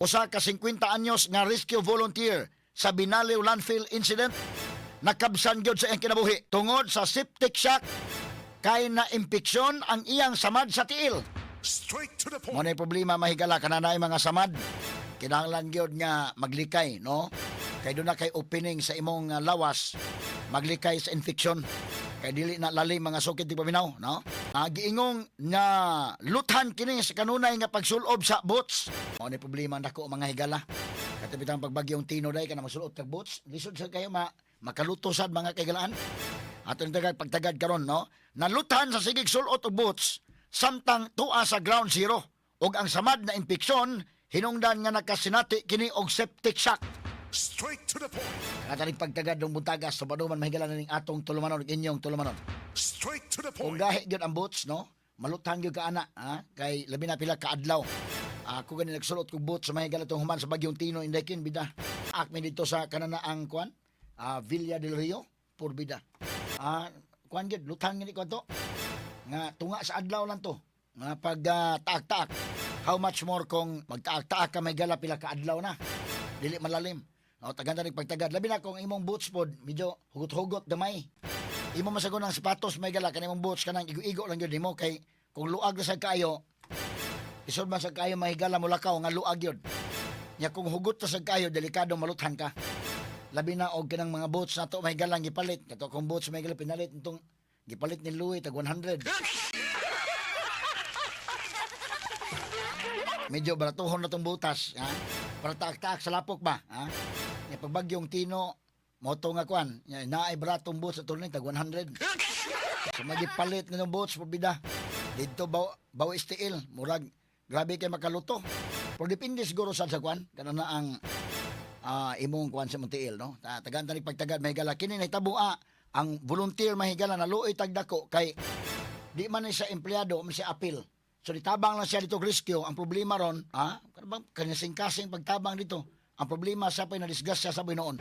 Usa ka 50 anyos nga rescue volunteer sa Binaliw landfill incident nakabsan gyud sa iyang kinabuhi tungod sa septic shock kay na impeksyon ang iyang samad sa tiil. Straight to the Mo point. na problema mahigala kananay mga samad. Kinahanglan gyud nga maglikay, no? Kay doon na kay opening sa imong lawas, maglikay sa infeksyon. Kay dili na lalim mga sukit di paminaw, no? Giingong nga luthan kini sa kanunay nga pagsulob sa boots. Mo ni problema nako mga higala. Katapitang pagbagyong Tino day kana magsulod kag boots. Lisod sa kayo makaluto sad mga kaigalaan. Aton tagad pagtagad karon, no? Naluthan sa sigig sulot og boots samtang tuwa sa ground zero ug ang samad na impeksyon hinungdan nga nakasinati kini og septic shock. Straight to the point. Katanig pagtagad ng buntagas sa paduman mahigala na ning atong tulumanon ug inyong tulumanon. Straight to the Kung point. gahi gyud ang boots, no? Malutang gyud ka ana, ha? Kay labi na pila ka adlaw. Ako gani nagsulot kog boots sa mahigala tong human sa bagyong Tino indekin bida. Akmi dito sa kanana ang kuan, Villa del Rio, Purbida. Kuan gyud lutang gini ko to. Nga tunga sa adlaw lang to. Nga pag taak-taak. How much more kung magtaak-taak ka mahigala pila ka adlaw na. Dili malalim. O, tagad na pagtagad. Labi na kung imong boots pod, medyo hugot-hugot gamay. Imo masagon ng sapatos, may gala, kanimong boots, kanang igo-igo lang yun mo, kay kung luag na sa kayo, isod man sa kayo, mahigala mo lakaw, nga luag yun. Nya kung hugot na sa kayo, delikado maluthan ka. Labi na, og kanang mga boots na to, mahigala, gipalit. Kato kung boots, mahigala, pinalit, itong gipalit ni Louie, tag 100. Medyo baratuhon na tong butas, ha? Para taak-taak sa lapok ba, ha? Nga pagbagyong Tino, moto nga kuan, naay bratong boots sa tuloy, tag 100. So magipalit nga ng boots, pabida. Dito baw istiil, murag, grabe kay makaluto. Pero depende siguro sa kuan, kanana ang imong kuan sa Montiil, no? Tagan tani pagtagad, mahigala, kini nahitabo ang volunteer mahigala na luoy tagdako, kay di man ni siya empleyado, man siya apil. So ditabang lang siya dito rescue. Ang problema ron, kanyasing-kasing pagtabang dito. Ang problema siya pa na disgust siya sa noon.